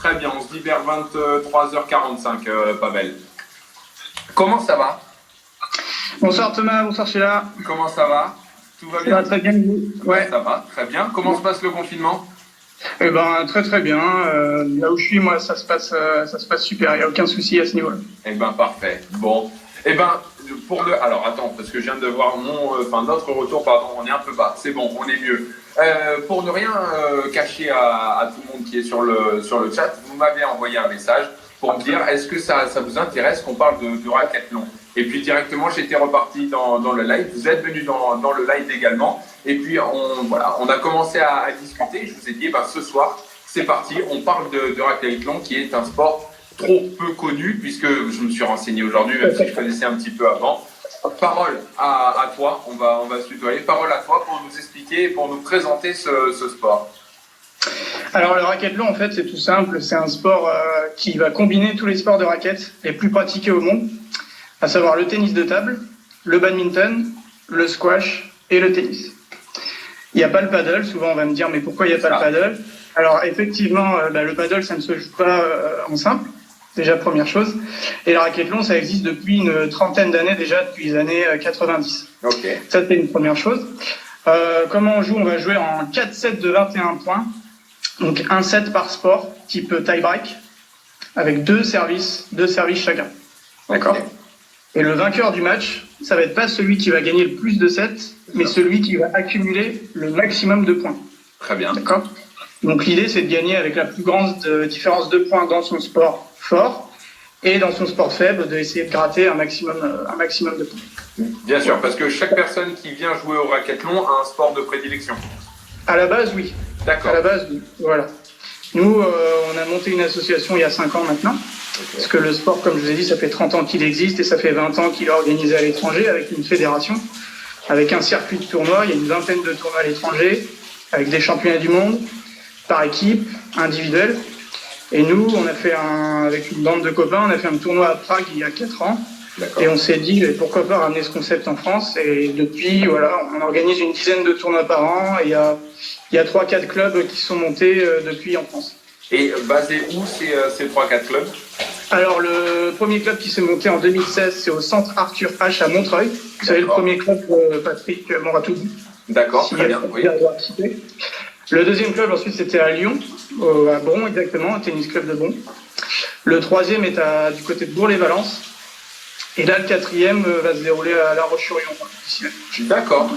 Très bien, on se dit vers 23h45, Pavel. Comment ça va? Bonsoir Thomas, bonsoir Sheila. Comment ça va? Tout va Ça bien? va très bien, vous? Ouais. Ça va, très bien. Comment se passe le confinement? Eh ben, très très bien. Là où je suis, moi, ça se passe super. Il n'y a aucun souci à ce niveau-là. Eh ben, parfait. Bon. Eh ben, alors, attends, parce que je viens de voir notre retour, pardon, on est un peu bas. C'est bon, on est mieux. Pour ne rien cacher à tout le monde qui est sur le chat, vous m'avez envoyé un message pour me dire est-ce que ça vous intéresse qu'on parle de racquethlon? Et puis directement, j'étais reparti dans le live. Vous êtes venu dans le live également. Et puis, on a commencé à discuter. Je vous ai dit, ce soir, c'est parti. On parle de racquethlon, qui est un sport trop peu connu, puisque je me suis renseigné aujourd'hui, même si je connaissais un petit peu avant. Parole à toi, on va se tutoyer. Parole à toi pour nous expliquer, pour nous présenter ce sport. Alors le racquethlon, en fait, c'est tout simple. C'est un sport qui va combiner tous les sports de raquettes les plus pratiqués au monde, à savoir le tennis de table, le badminton, le squash et le tennis. Il n'y a pas le paddle. Souvent, on va me dire, mais pourquoi il n'y a pas le paddle? Alors effectivement, le paddle, ça ne se joue pas en simple. Déjà, première chose. Et le racquethlon, ça existe depuis une trentaine d'années déjà, depuis les années 90. Okay. Ça, c'est une première chose. Comment on joue? On va jouer en 4 sets de 21 points. Donc, un set par sport, type tie-break, avec deux services chacun. D'accord? Okay. Et le vainqueur du match, ça va être pas celui qui va gagner le plus de sets, mais celui qui va accumuler le maximum de points. Très bien. D'accord? Donc, l'idée, c'est de gagner avec la plus grande différence de points dans son sport fort et dans son sport faible, d'essayer de gratter un maximum de points. Bien sûr, parce que chaque personne qui vient jouer au racquethlon a un sport de prédilection. À la base, oui. D'accord. À la base, oui. Voilà. Nous, on a monté une association il y a 5 ans maintenant, parce que le sport, comme je vous ai dit, ça fait 30 ans qu'il existe et ça fait 20 ans qu'il est organisé à l'étranger avec une fédération, avec un circuit de tournois. Il y a une vingtaine de tournois à l'étranger, avec des championnats du monde, par équipe, individuel. Et nous, on a fait avec une bande de copains, on a fait un tournoi à Prague il y a 4 ans. Et on s'est dit, pourquoi pas ramener ce concept en France? Et depuis, voilà, on organise une dizaine de tournois par an. Et il y a 3-4 clubs qui sont montés depuis en France. Et basé où ces 3-4 clubs? Alors, le premier club qui s'est monté en 2016, c'est au centre Arthur H à Montreuil. Vous savez, le premier club, Patrick Mouratoglou. D'accord, très bien, oui. Le deuxième club, ensuite, c'était à Lyon, à Bron, exactement, un tennis club de Bron. Le troisième est du côté de Bourg-les-Valences. Et là, le quatrième va se dérouler à La Roche-sur-Yon. D'accord,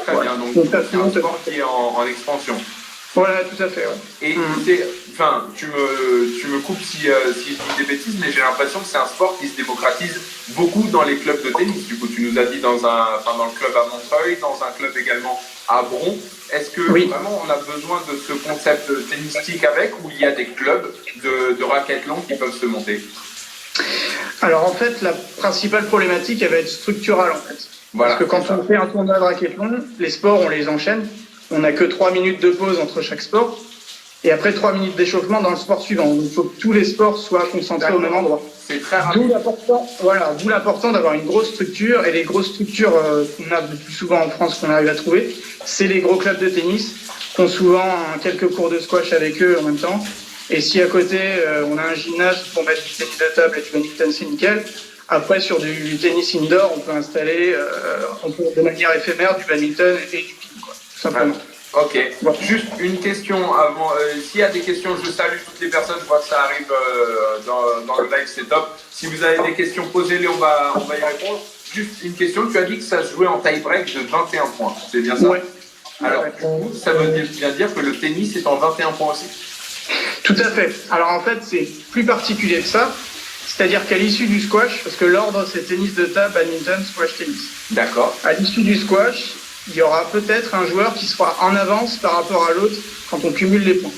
très bien. Donc, c'est un sport qui est en expansion. Voilà, tout à fait. Ouais. Et tu me coupes si je dis des bêtises, mais j'ai l'impression que c'est un sport qui se démocratise beaucoup dans les clubs de tennis. Du coup, tu nous as dit dans le club à Montreuil, dans un club également à Bron. Est-ce que vraiment on a besoin de ce concept tennistique ou il y a des clubs de racquethlon qui peuvent se monter? Alors en fait, la principale problématique, elle va être structurale en fait. Voilà, parce que quand on fait un tournoi de racquethlon, les sports, on les enchaîne. On n'a que 3 minutes de pause entre chaque sport. Et après 3 minutes d'échauffement dans le sport suivant. Donc il faut que tous les sports soient concentrés au même endroit. C'est très rapide. D'où l'important d'avoir une grosse structure. Et les grosses structures qu'on a le plus souvent en France, qu'on arrive à trouver, c'est les gros clubs de tennis qui ont souvent quelques cours de squash avec eux en même temps. Et si à côté, on a un gymnase pour mettre du tennis de table et du badminton, c'est nickel. Après, sur du tennis indoor, on peut installer de manière éphémère du badminton et du ping, quoi, tout simplement. Ok. Voilà. Juste une question avant. S'il y a des questions, je salue toutes les personnes. Je vois que ça arrive dans le live, c'est top. Si vous avez des questions, posez-les, on va y répondre. Juste une question. Tu as dit que ça se jouait en tie-break de 21 points. C'est bien ça? Oui. Alors, ça veut bien dire que le tennis est en 21 points aussi? Tout à fait. Alors en fait, c'est plus particulier que ça. C'est-à-dire qu'à l'issue du squash, parce que l'ordre c'est tennis de table, badminton, squash, tennis. D'accord. À l'issue du squash, il y aura peut-être un joueur qui sera en avance par rapport à l'autre quand on cumule les points.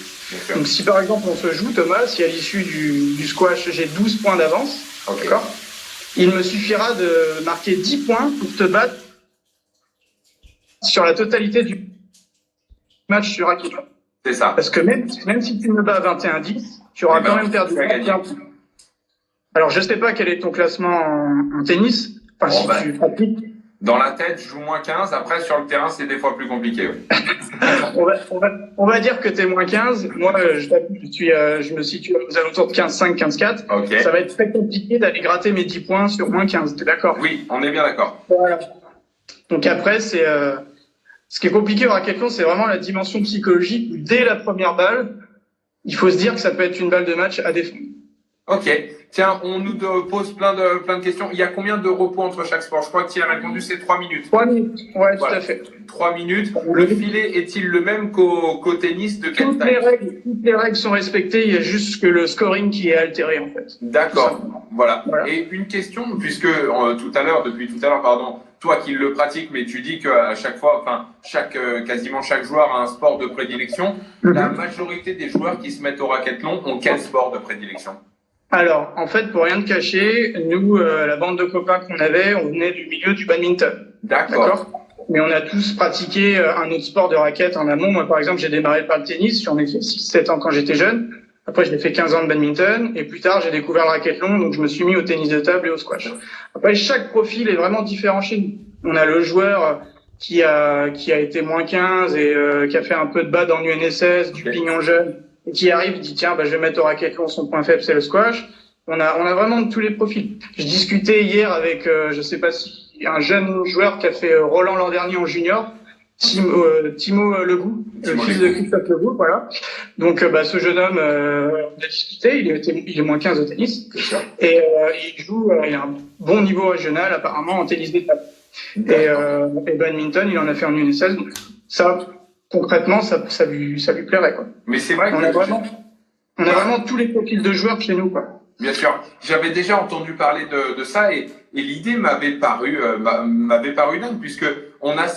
Donc si par exemple on se joue, Thomas, si à l'issue du squash j'ai 12 points d'avance, d'accord, il me suffira de marquer 10 points pour te battre sur la totalité du match sur racquetball. C'est ça. Parce que même si tu me bats 21-10, tu auras quand même perdu. Alors, je ne sais pas quel est ton classement en tennis, tu pratiques. Dans la tête, je joue moins 15. Après, sur le terrain, c'est des fois plus compliqué. Ouais. On va dire que t'es moins 15. Moi, je me situe aux alentours de 15,5, 15,4. Ok. Ça va être très compliqué d'aller gratter mes 10 points sur moins 15. T'es d'accord? Oui, on est bien d'accord. Voilà. Donc après, ce qui est compliqué au racquetball, c'est vraiment la dimension psychologique où dès la première balle, il faut se dire que ça peut être une balle de match à défendre. Ok. Tiens, on nous pose plein de questions. Il y a combien de repos entre chaque sport? Je crois que tu as répondu, c'est 3 minutes. 3 minutes. Ouais, voilà. Tout à fait. 3 minutes. Le filet est-il le même qu'au tennis de quelle Toutes les règles sont respectées. Il y a juste que le scoring qui est altéré, en fait. D'accord. Voilà. Et une question, puisque depuis tout à l'heure, pardon, toi qui le pratiques, mais tu dis qu'à chaque fois, quasiment chaque joueur a un sport de prédilection. La majorité des joueurs qui se mettent au racquetball ont quel sport de prédilection? Alors, en fait, pour rien te cacher, nous, la bande de copains qu'on avait, on venait du milieu du badminton. D'accord. Mais on a tous pratiqué un autre sport de raquette en amont. Moi, par exemple, j'ai démarré par le tennis. J'en ai fait 6-7 ans quand j'étais jeune. Après, j'ai fait 15 ans de badminton. Et plus tard, j'ai découvert le racquetball. Donc, je me suis mis au tennis de table et au squash. Après, chaque profil est vraiment différent chez nous. On a le joueur qui a été moins 15 et qui a fait un peu de bas dans l'UNSS, du pignon jeune, et qui arrive, dit tiens, je vais mettre au racquetball, son point faible c'est le squash. On a vraiment de tous les profils. Je discutais hier avec, je sais pas si un jeune joueur qui a fait Roland l'an dernier en junior, Timo Legout, le fils de Christophe Legout, voilà. Donc ce jeune homme, on a discuté, il est moins 15 au tennis, et il joue, il a un bon niveau régional apparemment en tennis d'étape. Et badminton, il en a fait en UNSS, donc ça, concrètement, ça lui plairait, quoi. Mais c'est vrai on a vraiment tous les profils de joueurs chez nous, quoi. Bien sûr, j'avais déjà entendu parler de ça et l'idée m'avait paru dingue puisque on a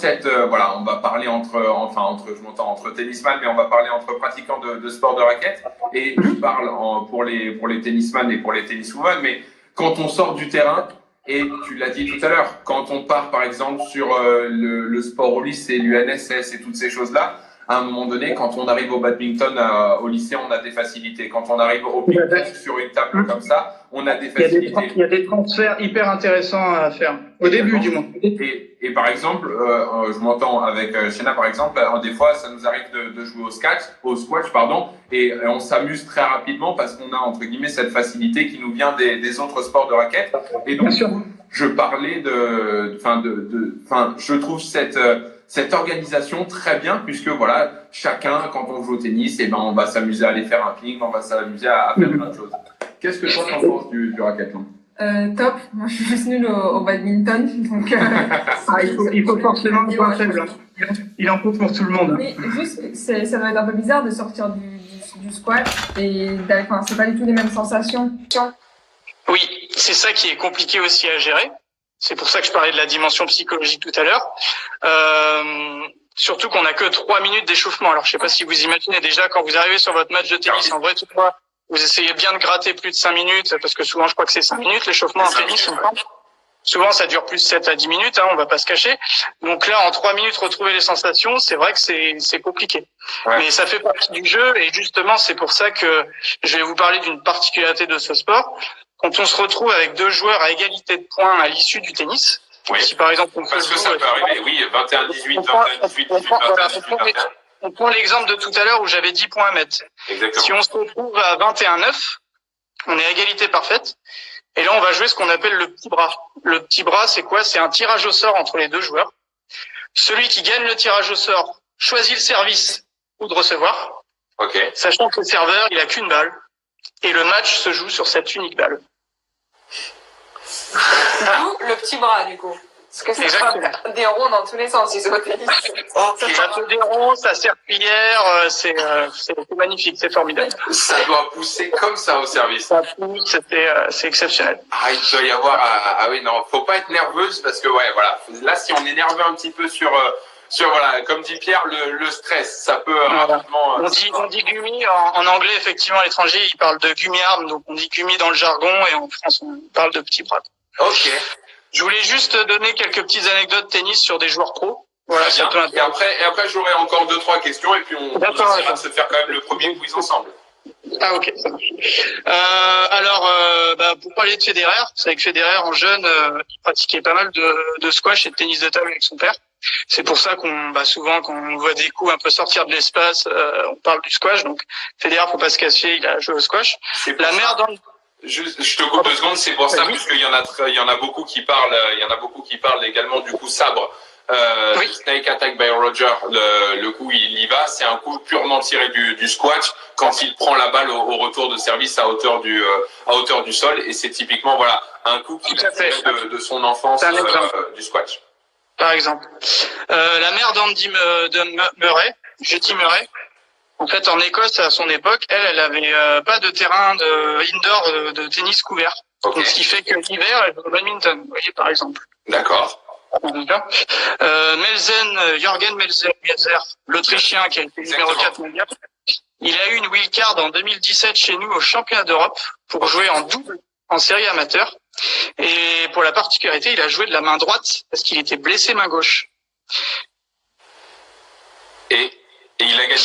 on va parler entre tennisman, mais on va parler entre pratiquants de sport de raquette et je parle pour les tennisman et pour les tenniswomen, mais quand on sort du terrain, et tu l'as dit tout à l'heure, quand on part par exemple sur le sport au lycée, l'UNSS et toutes ces choses-là, à un moment donné, quand on arrive au badminton au lycée, on a des facilités. Quand on arrive au ping-pong sur une table comme ça, on a des facilités. Il y a des transferts hyper intéressants à faire, au début du moins. Et par exemple, je m'entends avec Shena par exemple, des fois ça nous arrive de jouer au squash, et on s'amuse très rapidement parce qu'on a entre guillemets cette facilité qui nous vient des autres sports de raquette. Et donc, je parlais je trouve cette organisation très bien puisque voilà, chacun quand on joue au tennis, on va s'amuser à aller faire un ping, on va s'amuser à faire plein de choses. Qu'est-ce que toi t'en penses du racquetball? Top. Moi, je suis juste nulle au badminton, donc. Il faut forcément un point faible. Il en faut pour tout le monde. Mais juste, ça doit être un peu bizarre de sortir du squat et c'est pas du tout les mêmes sensations. Oui, c'est ça qui est compliqué aussi à gérer. C'est pour ça que je parlais de la dimension psychologique tout à l'heure. Surtout qu'on n'a que 3 minutes d'échauffement. Alors, je sais pas si vous imaginez déjà quand vous arrivez sur votre match de tennis, en vrai, tout fois, vous essayez bien de gratter plus de 5 minutes, parce que souvent, je crois que c'est 5 minutes l'échauffement en tennis. Souvent, ça dure plus 7 à 10 minutes, on va pas se cacher. Donc là, en 3 minutes, retrouver les sensations, c'est vrai que c'est compliqué. Ouais. Mais ça fait partie du jeu, et justement, c'est pour ça que je vais vous parler d'une particularité de ce sport. Quand on se retrouve avec 2 joueurs à égalité de points à l'issue du tennis, oui. Si par exemple parce que ça peut arriver, oui, 21-18, 21-18, 21-18, on prend l'exemple de tout à l'heure où j'avais 10 points à mettre. Exactement. Si on se retrouve à 21-9, on est à égalité parfaite. Et là, on va jouer ce qu'on appelle le petit bras. Le petit bras, c'est quoi? C'est un tirage au sort entre les 2 joueurs. Celui qui gagne le tirage au sort choisit le service ou de recevoir. Ok. Sachant que le serveur, il a qu'une balle. Et le match se joue sur cette unique balle. Le petit bras, du coup. Parce que ça fait des ronds dans tous les sens, ils au tennis. Okay. Ça fait des ronds, ça serpillière, c'est magnifique, c'est formidable. Ça doit pousser comme ça au service. Ça pousse, c'est exceptionnel. Ah, il doit y avoir, oui, non, faut pas être nerveuse parce que, ouais, voilà. Là, si on est nerveux un petit peu sur voilà, comme dit Pierre, le stress, ça peut rapidement. On dit gummy, en anglais, effectivement, à l'étranger, ils parlent de gummy arm, donc on dit gummy dans le jargon, et en France, on parle de petit bras. Ok. Je voulais juste donner quelques petites anecdotes tennis sur des joueurs pros. Voilà, ça peut et après, j'aurai encore 2-3 questions, et puis on essaiera de se faire quand même le premier quiz ensemble. Ah ok, ça marche. Pour parler de Federer, c'est vrai que Federer en jeune, il pratiquait pas mal de squash et de tennis de table avec son père. C'est pour ça souvent quand on voit des coups un peu sortir de l'espace, on parle du squash. Donc Federer, faut pas se cacher, il a joué au squash. La mère dans je te coupe 2 secondes, c'est pour ça, puisqu'il y en a beaucoup qui parlent également du coup sabre. Oui. Snake Attack by Roger, le coup il y va, c'est un coup purement tiré du squash quand il prend la balle au retour de service à hauteur du sol, et c'est typiquement voilà un coup qui tiré de son enfance du squash. Par exemple, la mère d'Andy Murray, Jetty Murray, en fait en Écosse à son époque, elle avait pas de terrain indoor de tennis couvert. Okay. Donc, ce qui fait que l'hiver elle joue au badminton, vous voyez par exemple. D'accord. Jürgen Melzer, l'Autrichien qui a été numéro 4 mondial, il a eu une wildcard en 2017 chez nous au championnat d'Europe pour jouer en double en série amateur. Et pour la particularité, il a joué de la main droite parce qu'il était blessé main gauche. Et il a gagné.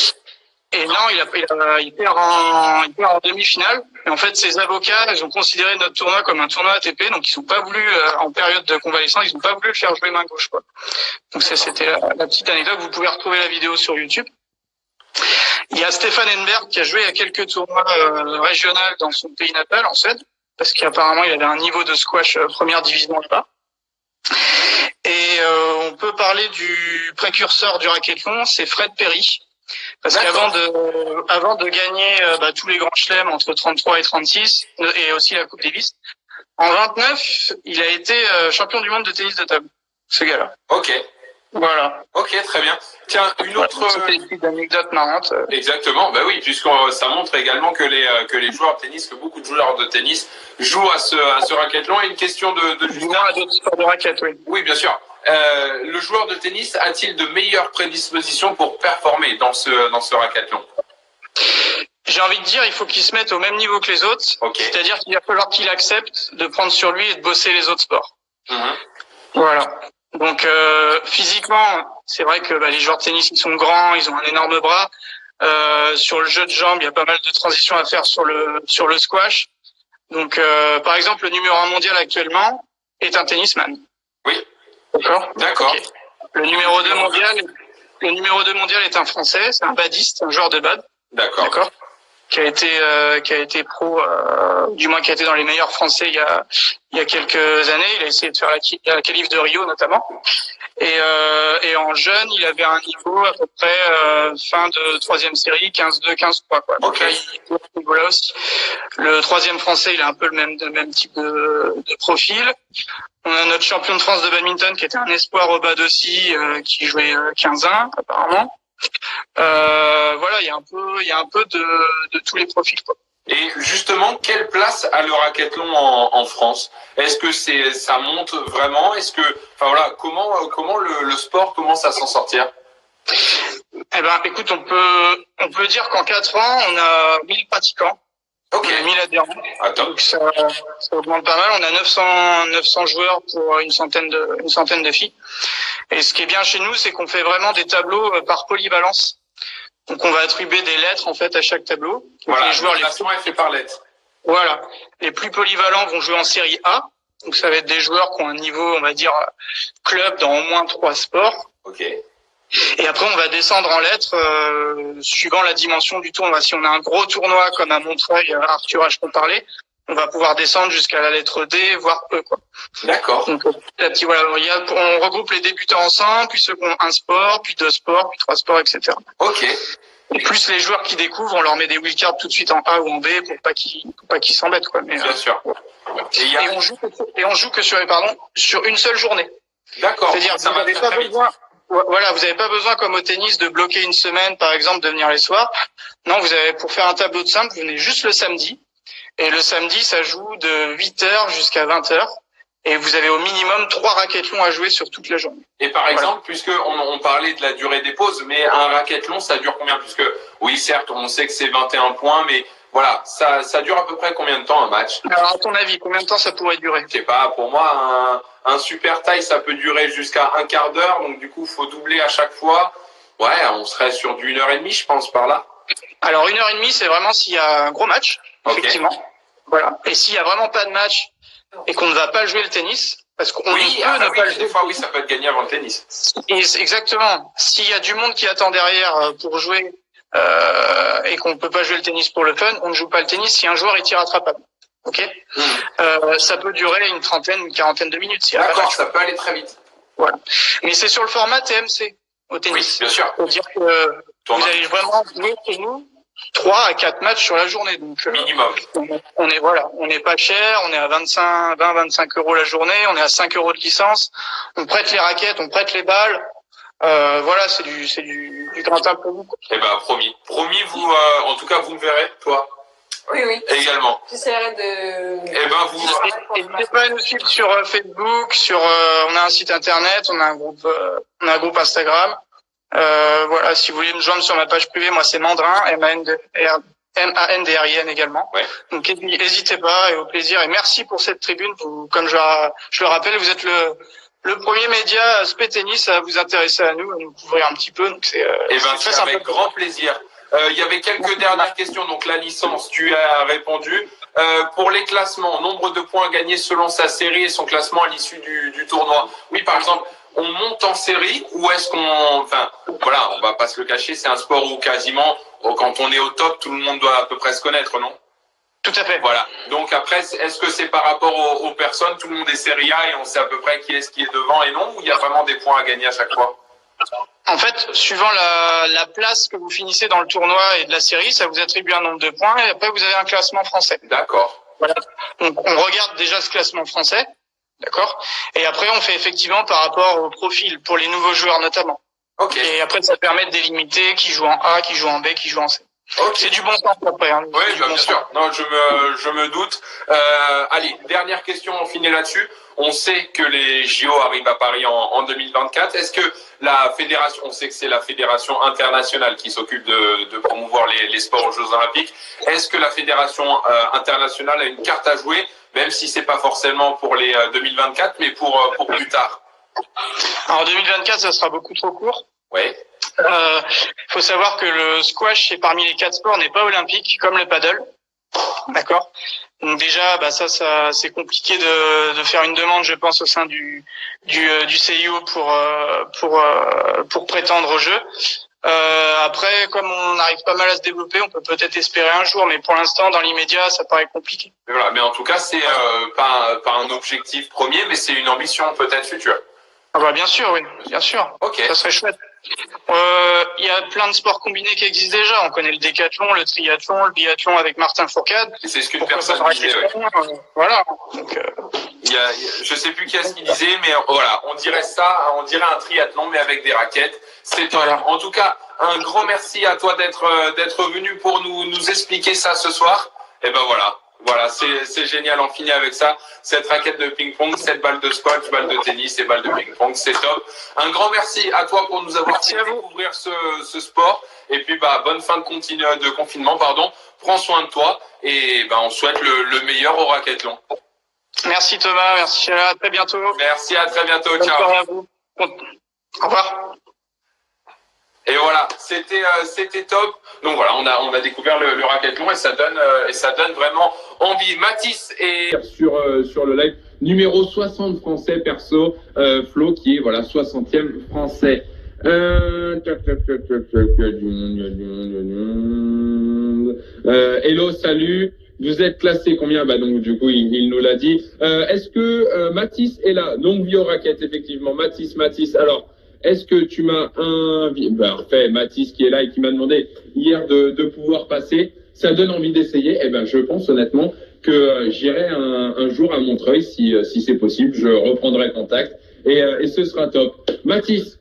Et non, il perd en demi-finale. Et en fait, ses avocats, ils ont considéré notre tournoi comme un tournoi ATP, donc ils n'ont pas voulu, en période de convalescence, ils n'ont pas voulu le faire jouer main gauche, quoi. Donc ça, c'était la petite anecdote. Vous pouvez retrouver la vidéo sur YouTube. Il y a Stefan Edberg qui a joué à quelques tournois régionaux dans son pays natal, en Suède, parce qu'apparemment, il avait un niveau de squash première division là-bas. Et on peut parler du précurseur du racquetball, c'est Fred Perry. Parce qu'avant de gagner tous les grands chelems entre 33 et 36 et aussi la Coupe Davis, en 29, il a été champion du monde de tennis de table, ce gars-là. Ok. Voilà. Ok, très bien. Tiens, une autre petite anecdote marrante. Exactement. Bah oui, puisque ça montre également que les joueurs de tennis, que beaucoup de joueurs de tennis jouent à ce raquette-long. Et une question de Justin. À d'autres sports de raquette, oui. Oui, bien sûr. Le joueur de tennis a-t-il de meilleures prédispositions pour performer dans ce raquette-long? J'ai envie de dire, il faut qu'il se mette au même niveau que les autres. Okay. C'est-à-dire qu'il va falloir qu'il accepte de prendre sur lui et de bosser les autres sports. Voilà. Donc physiquement, c'est vrai que les joueurs de tennis, ils sont grands, ils ont un énorme bras. Sur le jeu de jambes, il y a pas mal de transitions à faire sur le squash. Donc par exemple, le numéro 1 mondial actuellement est un tennisman. Oui. D'accord. Okay. Le numéro 2 mondial est un Français, c'est un badiste, un joueur de bad. D'accord. Qui a été pro, du moins qui a été dans les meilleurs Français il y a quelques années. Il a essayé de faire la qualif de Rio notamment. Et en jeune, il avait un niveau à peu près fin de troisième série, 15-2, 15-3 quoi. Donc là, il est là aussi. Le troisième Français, il a un peu le même type de profil. On a notre champion de France de badminton qui était un espoir au bad aussi, qui jouait 15-1 apparemment. Voilà, il y a un peu de tous les profils, quoi. Et justement, quelle place a le raquethlon en France? Est-ce que ça monte vraiment? Comment le sport commence à s'en sortir? Eh ben, écoute, on peut dire qu'en 4 ans, on a 1000 pratiquants. Okay. On a 1000 adhérents. Donc ça augmente pas mal. On a 900 joueurs pour une centaine de filles. Et ce qui est bien chez nous, c'est qu'on fait vraiment des tableaux par polyvalence. Donc on va attribuer des lettres en fait à chaque tableau. Voilà, les joueurs est fait par lettres. Voilà. Les plus polyvalents vont jouer en série A. Donc ça va être des joueurs qui ont un niveau, on va dire, club dans au moins 3 sports. Ok. Et après on va descendre en lettres suivant la dimension du tournoi. Si on a un gros tournoi comme à Montreuil, Arthur H qu'on parlait, on va pouvoir descendre jusqu'à la lettre D, voire E, quoi. D'accord. Donc petit, voilà, on regroupe les débutants ensemble, puis ceux qui ont un sport, puis 2 sports, puis 3 sports, etc. Ok. Et plus les joueurs qui découvrent, on leur met des wildcards tout de suite en A ou en B pour pas qu'ils s'embêtent, quoi. Mais, bien sûr. Et on joue que sur une seule journée. D'accord. C'est-à-dire vous n'avez pas besoin. Voilà, vous n'avez pas besoin comme au tennis de bloquer une semaine, par exemple, de venir les soirs. Non, pour faire un tableau de simple, vous venez juste le samedi. Et le samedi, ça joue de 8h jusqu'à 20h. Et vous avez au minimum 3 raquethlons à jouer sur toute la journée. Et par exemple, puisque on parlait de la durée des pauses, mais un raquethlon, ça dure combien? Puisque, oui, certes, on sait que c'est 21 points, mais voilà, ça dure à peu près combien de temps un match? Alors, à ton avis, combien de temps ça pourrait durer? Je sais pas, pour moi, un super taille, ça peut durer jusqu'à un quart d'heure, donc du coup, faut doubler à chaque fois. Ouais, on serait sur du 1h30, je pense, par là. Alors 1h30, c'est vraiment s'il y a un gros match, effectivement. Voilà. Et s'il y a vraiment pas de match et qu'on ne va pas jouer le tennis, parce qu'on peut ne pas le jouer. Des fois, oui, ça peut être gagné avant le tennis. Exactement. S'il y a du monde qui attend derrière pour jouer et qu'on ne peut pas jouer le tennis pour le fun, on ne joue pas le tennis si un joueur est irrattrapable. Ok. Ça peut durer une trentaine, une quarantaine de minutes. Si D'accord, ça peut aller très vite. Voilà. Mais c'est sur le format TMC au tennis. Oui, bien sûr. C'est-à-dire que vous allez vraiment jouer chez nous 3 à 4 matchs sur la journée. Donc, minimum. On n'est pas cher, on est à 20-25 euros la journée, on est à 5 euros de licence, on prête les raquettes, on prête les balles. Voilà, c'est du rentable pour vous. Eh ben, promis. Promis, vous, en tout cas, vous me verrez, toi. Oui. Également. J'essaierai de... Eh ben, vous... N'hésitez pas à nous suivre sur Facebook, on a un site internet, on a un groupe Instagram. Voilà, si vous voulez me joindre sur ma page privée, moi c'est Mandrin, MANDRIN également. Ouais. Donc n'hésitez pas et au plaisir. Et merci pour cette tribune. Vous, comme je le rappelle, vous êtes le premier média spé tennis à vous intéresser à nous, à nous couvrir un petit peu. Donc c'est avec grand plaisir. Il y avait quelques dernières questions. Donc la licence, tu as répondu. Pour les classements, nombre de points gagnés selon sa série et son classement à l'issue du tournoi. Oui, par exemple, on monte en série ou est-ce on va pas se le cacher, c'est un sport où quasiment, quand on est au top, tout le monde doit à peu près se connaître, non? Tout à fait. Voilà. Donc après, est-ce que c'est par rapport aux personnes, tout le monde est série A et on sait à peu près qui est devant et non, ou il y a vraiment des points à gagner à chaque fois? En fait, suivant la place que vous finissez dans le tournoi et de la série, ça vous attribue un nombre de points et après vous avez un classement français. D'accord. Voilà. Donc on regarde déjà ce classement français, d'accord? Et après on fait effectivement par rapport au profil pour les nouveaux joueurs notamment. Ok. Et après ça permet de délimiter qui joue en A, qui joue en B, qui joue en C. Okay. C'est du bon sens après. Hein. Oui, bien sûr. Non, je me doute. Allez, dernière question, on finit là-dessus. On sait que les JO arrivent à Paris en 2024. Est-ce que la fédération, on sait que c'est la fédération internationale qui s'occupe de promouvoir les sports aux Jeux Olympiques. Est-ce que la fédération internationale a une carte à jouer, même si c'est pas forcément pour les 2024, mais pour plus tard? Alors 2024, ça sera beaucoup trop court. Oui. Faut savoir que le squash, c'est parmi les 4 sports, n'est pas olympique, comme le paddle. D'accord. Donc déjà, ça c'est compliqué de faire une demande, je pense, au sein du CIO pour prétendre au jeu. Après, comme on arrive pas mal à se développer, on peut peut-être espérer un jour, mais pour l'instant, dans l'immédiat, ça paraît compliqué. Mais voilà, mais en tout cas, c'est pas un objectif premier, mais c'est une ambition peut-être future. Ah bah bien sûr, oui, bien sûr. Ok. Ça serait chouette. Il y a plein de sports combinés qui existent déjà. On connaît le décathlon, le triathlon, le biathlon avec Martin Fourcade. Et c'est ce qu'une personne disait. Voilà. Donc, je sais plus qui est-ce qui disait, mais voilà, on dirait un triathlon, mais avec des raquettes. C'est voilà. En tout cas, un grand merci à toi d'être venu pour nous expliquer ça ce soir. Et ben voilà. Voilà, c'est génial, on finit avec ça. Cette raquette de ping-pong, cette balle de squash, balle de tennis et balle de ping-pong, c'est top. Un grand merci à toi pour nous avoir fait découvrir ce sport. Et puis, bonne fin de confinement, pardon. Prends soin de toi et on souhaite le meilleur au raquethlon. Merci Thomas, merci Sheila, à très bientôt. Merci, à très bientôt, ciao. Bonne soirée à vous. Au revoir. Et voilà, c'était top. Donc voilà, on a découvert le raquethlon et ça donne vraiment envie. Mathis est sur le live numéro 60 français perso, Flo qui est 60e français. Hello, salut. Vous êtes classé combien? Donc du coup il nous l'a dit. Est-ce que Mathis est là? Donc vie aux raquettes, effectivement. Mathis. Alors. Est-ce que tu m'as parfait, Mathis qui est là et qui m'a demandé hier de pouvoir passer, ça donne envie d'essayer. Je pense honnêtement que j'irai un jour à Montreuil si c'est possible, je reprendrai contact et ce sera top. Mathis,